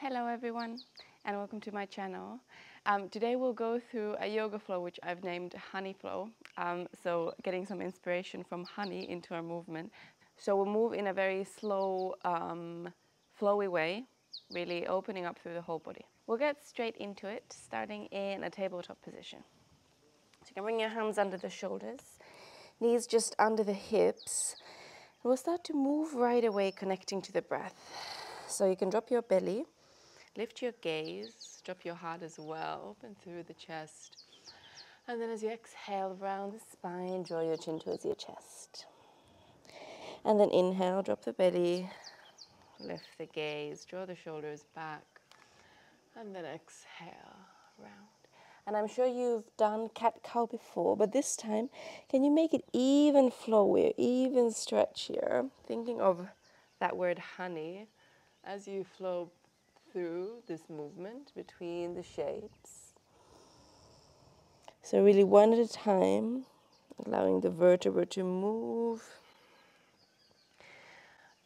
Hello everyone and welcome to my channel. Today we'll go through a yoga flow which I've named Honey Flow. So getting some inspiration from honey into our movement. So we'll move in a very slow, flowy way, really opening up through the whole body. We'll get straight into it, starting in a tabletop position. So you can bring your hands under the shoulders, knees just under the hips. We'll start to move right away, connecting to the breath. So you can drop your belly, lift your gaze, drop your heart as well, open through the chest. And then as you exhale, round the spine, draw your chin towards your chest. And then inhale, drop the belly, lift the gaze, draw the shoulders back. And then exhale, round. And I'm sure you've done cat-cow before, but this time, can you make it even flowier, even stretchier? Thinking of that word honey as you flow through this movement between the shapes. So really one at a time, allowing the vertebra to move.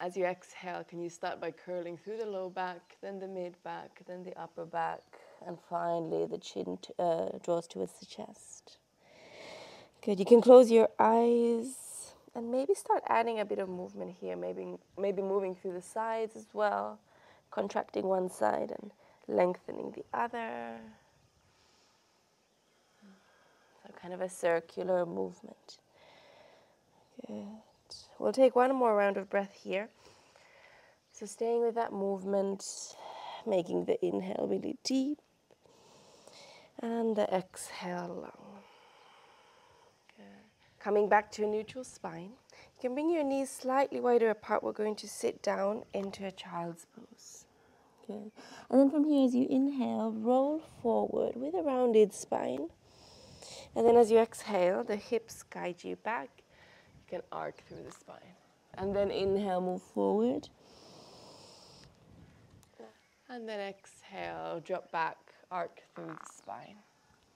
As you exhale, can you start by curling through the low back, then the mid back, then the upper back, and finally the chin draws towards the chest. Good, you can close your eyes and maybe start adding a bit of movement here, maybe moving through the sides as well, contracting one side and lengthening the other. So kind of a circular movement. Good. We'll take one more round of breath here. So staying with that movement, making the inhale really deep and the exhale long. Good. Coming back to a neutral spine. You can bring your knees slightly wider apart. We're going to sit down into a child's pose. Good. And then from here, as you inhale, roll forward with a rounded spine. And then as you exhale, the hips guide you back. You can arc through the spine. And then inhale, move forward. And then exhale, drop back, arc through the spine.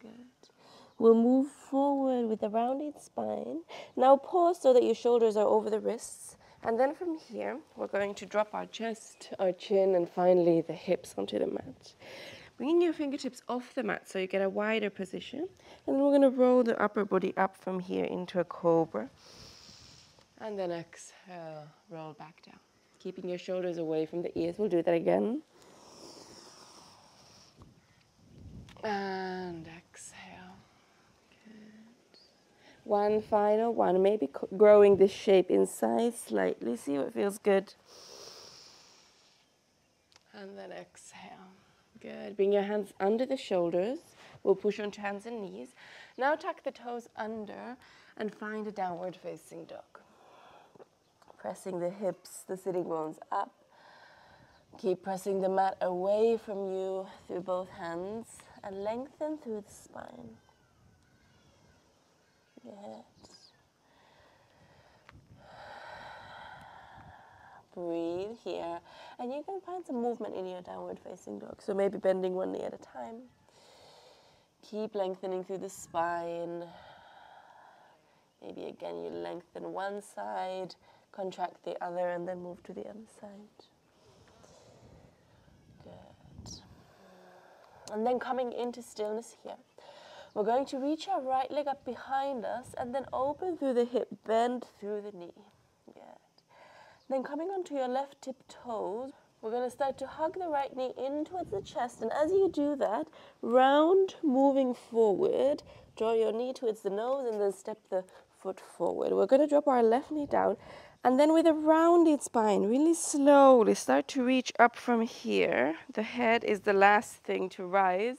Good. We'll move forward with a rounded spine. Now pause so that your shoulders are over the wrists. And then from here, we're going to drop our chest, our chin, and finally the hips onto the mat. Bringing your fingertips off the mat so you get a wider position. And then we're going to roll the upper body up from here into a cobra. And then exhale, roll back down. Keeping your shoulders away from the ears. We'll do that again. And exhale. Good. One final one. Maybe growing this shape in size slightly. See what feels good. And then exhale. Good. Bring your hands under the shoulders. We'll push onto hands and knees. Now tuck the toes under and find a downward facing dog. Pressing the hips, the sitting bones up. Keep pressing the mat away from you through both hands and lengthen through the spine. Good. Breathe here. And you can find some movement in your downward facing dog. So maybe bending one knee at a time. Keep lengthening through the spine. Maybe again you lengthen one side, contract the other, and then move to the other side. Good. And then coming into stillness here. We're going to reach our right leg up behind us and then open through the hip, bend through the knee. Good. Then coming onto your left tip toes, we're going to start to hug the right knee in towards the chest. And as you do that, round, moving forward, draw your knee towards the nose and then step the foot forward. We're going to drop our left knee down and then with a rounded spine, really slowly start to reach up from here. The head is the last thing to rise.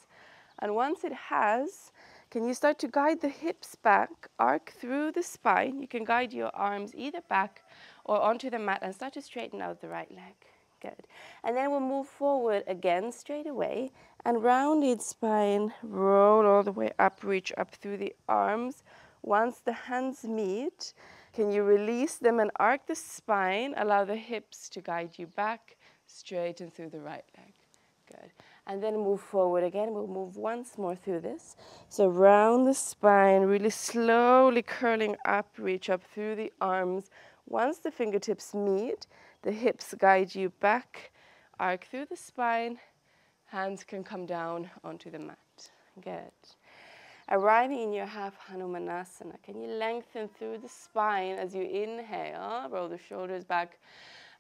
And once it has, can you start to guide the hips back, arc through the spine. You can guide your arms either back or onto the mat and start to straighten out the right leg. Good. And then we'll move forward again straight away and rounded spine, roll all the way up, reach up through the arms. Once the hands meet, can you release them and arc the spine, allow the hips to guide you back, straighten through the right leg. Good. And then move forward again. We'll move once more through this. So round the spine, really slowly curling up, reach up through the arms. Once the fingertips meet, the hips guide you back, arc through the spine. Hands can come down onto the mat. Good. Arriving in your half Hanumanasana, can you lengthen through the spine as you inhale? Roll the shoulders back.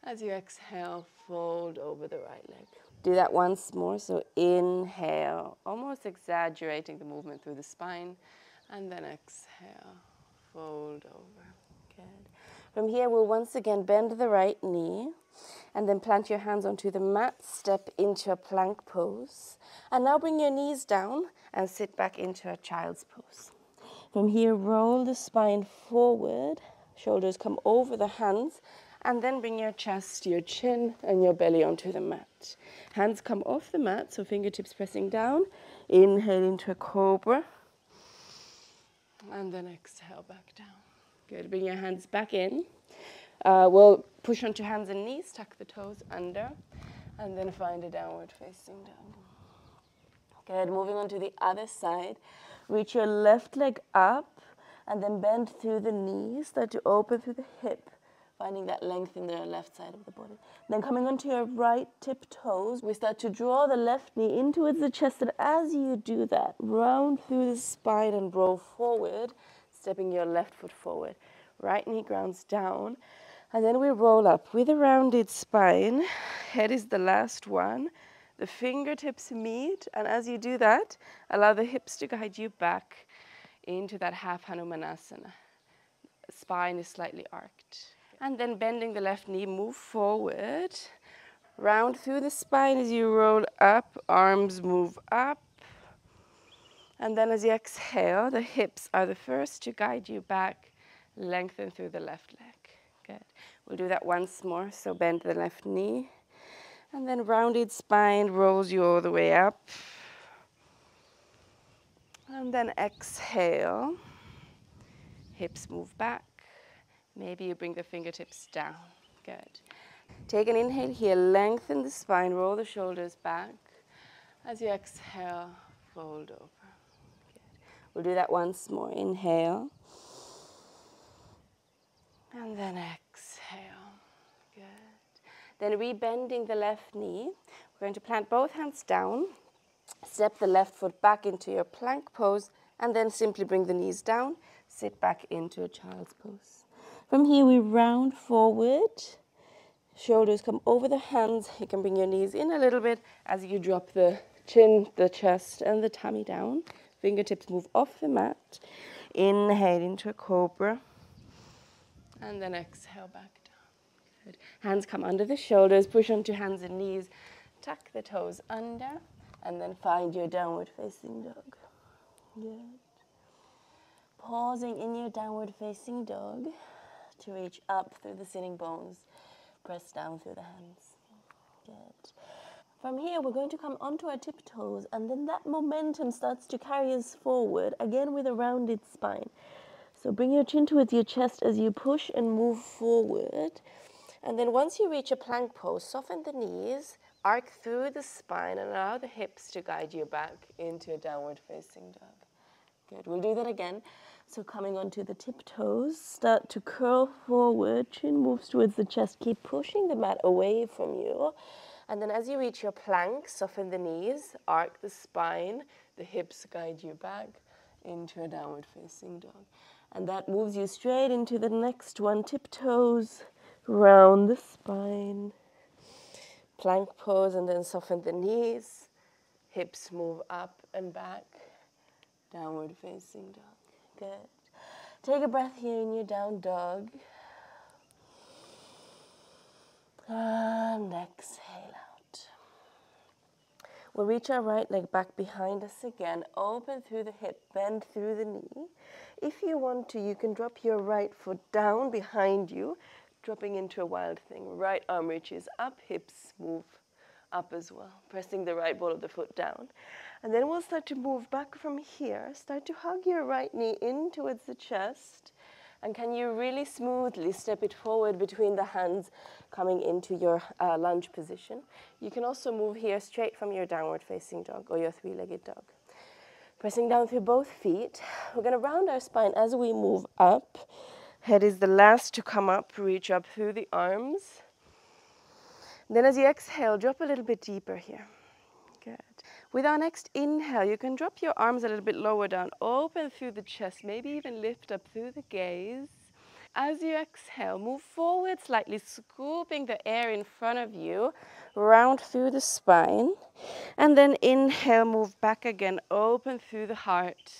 As you exhale, fold over the right leg. Do that once more. So inhale, almost exaggerating the movement through the spine. And then exhale, fold over. Good. From here, we'll once again bend the right knee. And then plant your hands onto the mat, step into a plank pose. And now bring your knees down and sit back into a child's pose. From here, roll the spine forward, shoulders come over the hands, and then bring your chest, your chin, and your belly onto the mat. Hands come off the mat, so fingertips pressing down. Inhale into a cobra. And then exhale back down. Good, bring your hands back in. We'll push onto hands and knees, tuck the toes under, and then find a downward facing dog. Good, moving on to the other side. Reach your left leg up, and then bend through the knees. Start to open through the hip, finding that length in the left side of the body. Then coming onto your right tip toes, we start to draw the left knee in towards the chest, and as you do that, round through the spine and roll forward, stepping your left foot forward. Right knee grounds down. And then we roll up with a rounded spine. Head is the last one. The fingertips meet. And as you do that, allow the hips to guide you back into that half Hanumanasana. Spine is slightly arched. And then bending the left knee, move forward. Round through the spine as you roll up. Arms move up. And then as you exhale, the hips are the first to guide you back. Lengthen through the left leg. Good. We'll do that once more. So bend the left knee. And then rounded spine rolls you all the way up. And then exhale. Hips move back. Maybe you bring the fingertips down. Good. Take an inhale here. Lengthen the spine. Roll the shoulders back. As you exhale, fold over. Good. We'll do that once more. Inhale. And then exhale. Good. Then rebending the left knee. We're going to plant both hands down. Step the left foot back into your plank pose. And then simply bring the knees down. Sit back into a child's pose. From here, we round forward. Shoulders come over the hands. You can bring your knees in a little bit as you drop the chin, the chest, and the tummy down. Fingertips move off the mat. Inhale into a cobra. And then exhale back down. Good. Hands come under the shoulders, push onto hands and knees, tuck the toes under, and then find your downward facing dog. Good. Pausing in your downward facing dog to reach up through the sitting bones, press down through the hands. Good. From here, we're going to come onto our tiptoes, and then that momentum starts to carry us forward, again with a rounded spine. So bring your chin towards your chest as you push and move forward. And then once you reach a plank pose, soften the knees, arc through the spine, and allow the hips to guide you back into a downward facing dog. Good. We'll do that again. So coming onto the tiptoes, start to curl forward, chin moves towards the chest. Keep pushing the mat away from you. And then as you reach your plank, soften the knees, arc the spine, the hips guide you back into a downward facing dog. And that moves you straight into the next one. Tiptoes, round the spine. Plank pose, and then soften the knees. Hips move up and back. Downward facing dog. Good. Take a breath here in your down dog. And exhale out. We'll reach our right leg back behind us again. Open through the hip, bend through the knee. If you want to, you can drop your right foot down behind you, dropping into a wild thing. Right arm reaches up, hips move up as well, pressing the right ball of the foot down. And then we'll start to move back from here. Start to hug your right knee in towards the chest. And can you really smoothly step it forward between the hands, coming into your lunge position. You can also move here straight from your downward facing dog or your three-legged dog. Pressing down through both feet. We're going to round our spine as we move up. Head is the last to come up. Reach up through the arms. Then as you exhale, drop a little bit deeper here. Good. With our next inhale, you can drop your arms a little bit lower down, open through the chest, maybe even lift up through the gaze. As you exhale, move forward slightly, scooping the air in front of you, round through the spine. And then inhale, move back again, open through the heart.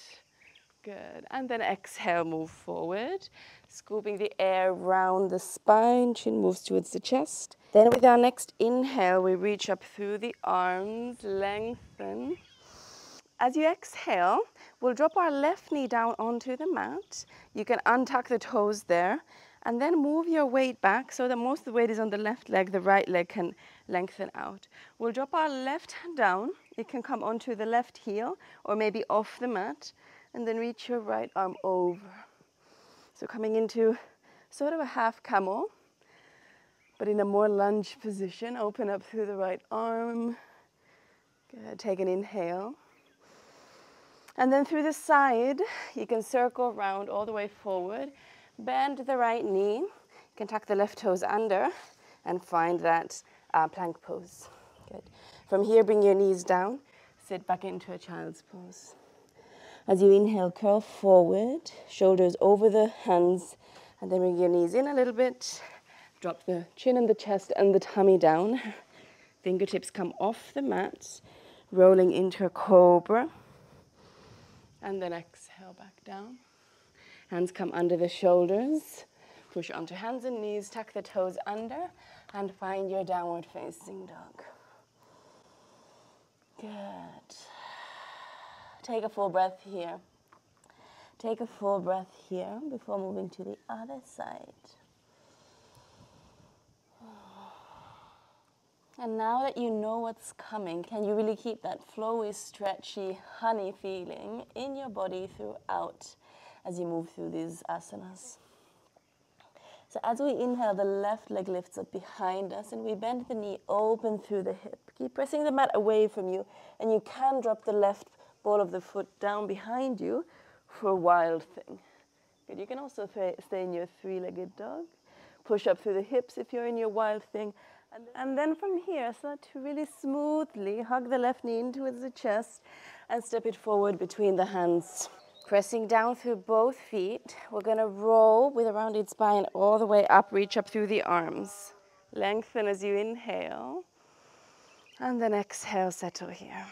Good. And then exhale, move forward, scooping the air round the spine, chin moves towards the chest. Then with our next inhale, we reach up through the arms, lengthen. As you exhale, we'll drop our left knee down onto the mat. You can untuck the toes there and then move your weight back so that most of the weight is on the left leg, the right leg can lengthen out. We'll drop our left hand down. It can come onto the left heel or maybe off the mat, and then reach your right arm over. So coming into sort of a half camel, but in a more lunge position. Open up through the right arm. Good. Take an inhale. And then through the side, you can circle around all the way forward. Bend the right knee. You can tuck the left toes under and find that plank pose. Good. From here, bring your knees down. Sit back into a child's pose. As you inhale, curl forward, shoulders over the hands, and then bring your knees in a little bit. Drop the chin and the chest and the tummy down. Fingertips come off the mat, rolling into a cobra. And then exhale back down. Hands come under the shoulders. Push onto hands and knees, tuck the toes under, and find your downward facing dog. Good. Take a full breath here. Take a full breath here before moving to the other side. And now that you know what's coming, can you really keep that flowy, stretchy, honey feeling in your body throughout as you move through these asanas? So as we inhale, the left leg lifts up behind us and we bend the knee open through the hip. Keep pressing the mat away from you, and you can drop the left ball of the foot down behind you for a wild thing. Good. You can also stay in your three-legged dog. Push up through the hips if you're in your wild thing. And then from here, start to really smoothly hug the left knee in towards the chest and step it forward between the hands. Pressing down through both feet, we're going to roll with a rounded spine all the way up, reach up through the arms. Lengthen as you inhale, and then exhale, settle here.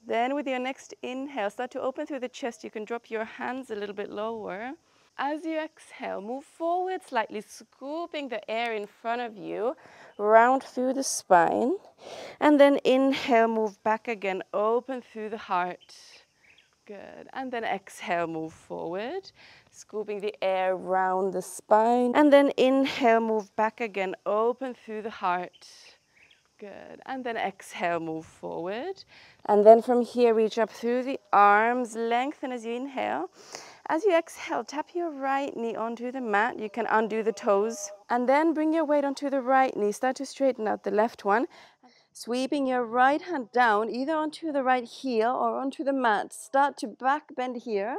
Then with your next inhale, start to open through the chest. You can drop your hands a little bit lower. As you exhale, move forward slightly, scooping the air in front of you, round through the spine. And then inhale, move back again, open through the heart. Good. And then exhale, move forward, scooping the air round the spine. And then inhale, move back again, open through the heart. Good. And then exhale, move forward. And then from here, reach up through the arms, lengthen as you inhale. As you exhale, tap your right knee onto the mat. You can undo the toes. And then bring your weight onto the right knee. Start to straighten out the left one. Sweeping your right hand down, either onto the right heel or onto the mat. Start to back bend here.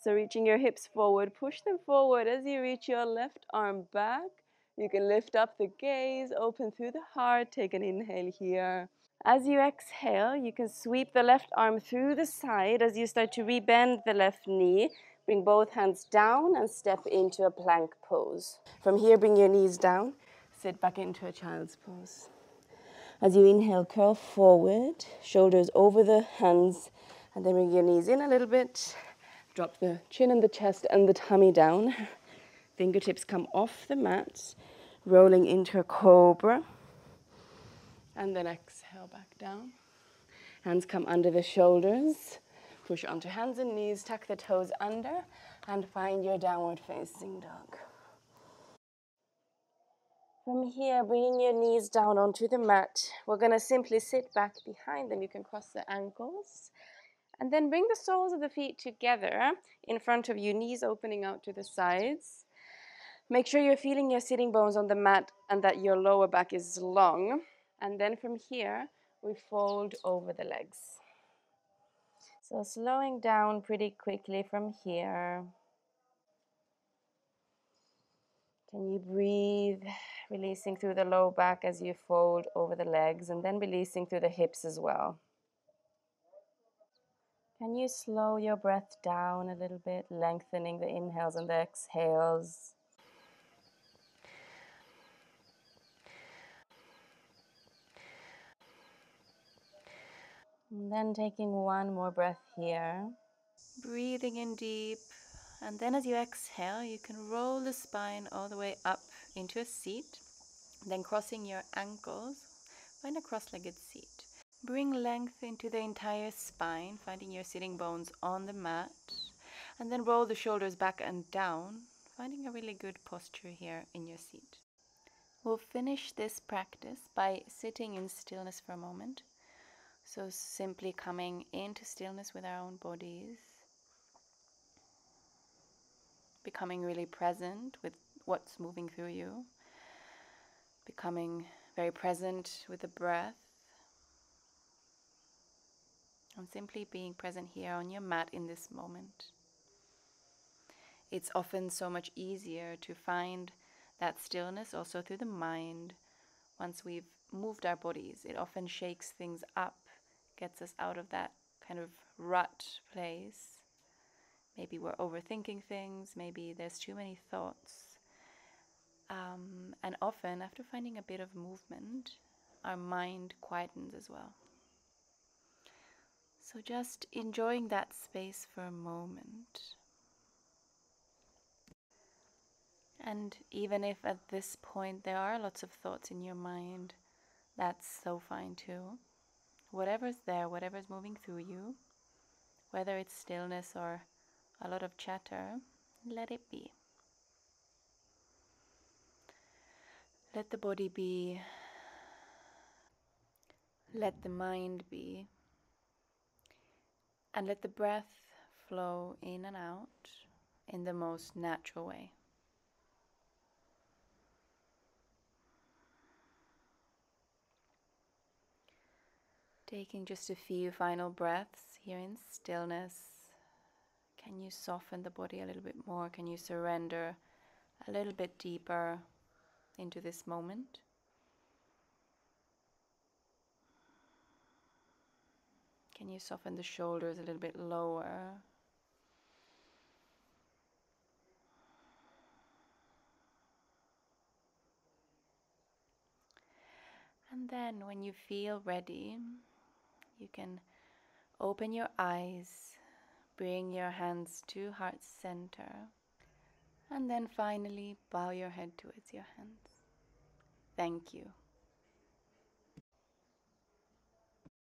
So reaching your hips forward, push them forward as you reach your left arm back. You can lift up the gaze, open through the heart, take an inhale here. As you exhale, you can sweep the left arm through the side as you start to rebend the left knee. Bring both hands down and step into a plank pose. From here, bring your knees down. Sit back into a child's pose. As you inhale, curl forward, shoulders over the hands, and then bring your knees in a little bit. Drop the chin and the chest and the tummy down. Fingertips come off the mat, rolling into a cobra. And then exhale back down. Hands come under the shoulders. Push onto hands and knees, tuck the toes under, and find your downward facing dog. From here, bringing your knees down onto the mat, we're going to simply sit back behind them. You can cross the ankles. And then bring the soles of the feet together in front of you, knees opening out to the sides. Make sure you're feeling your sitting bones on the mat and that your lower back is long. And then from here, we fold over the legs. So slowing down pretty quickly from here. Can you breathe, releasing through the low back as you fold over the legs, and then releasing through the hips as well. Can you slow your breath down a little bit, lengthening the inhales and the exhales? And then taking one more breath here. Breathing in deep. And then as you exhale, you can roll the spine all the way up into a seat. Then crossing your ankles, find a cross-legged seat. Bring length into the entire spine, finding your sitting bones on the mat. And then roll the shoulders back and down, finding a really good posture here in your seat. We'll finish this practice by sitting in stillness for a moment. So simply coming into stillness with our own bodies. Becoming really present with what's moving through you. Becoming very present with the breath. And simply being present here on your mat in this moment. It's often so much easier to find that stillness also through the mind. Once we've moved our bodies, it often shakes things up, gets us out of that kind of rut place. Maybe we're overthinking things, maybe there's too many thoughts. And often, after finding a bit of movement, our mind quietens as well. So just enjoying that space for a moment. And even if at this point there are lots of thoughts in your mind, that's so fine too. Whatever's there, whatever's moving through you, whether it's stillness or a lot of chatter, let it be. Let the body be. Let the mind be. And let the breath flow in and out in the most natural way. Taking just a few final breaths here in stillness. Can you soften the body a little bit more? Can you surrender a little bit deeper into this moment? Can you soften the shoulders a little bit lower? And then when you feel ready, you can open your eyes, bring your hands to heart center, and then finally bow your head towards your hands. Thank you.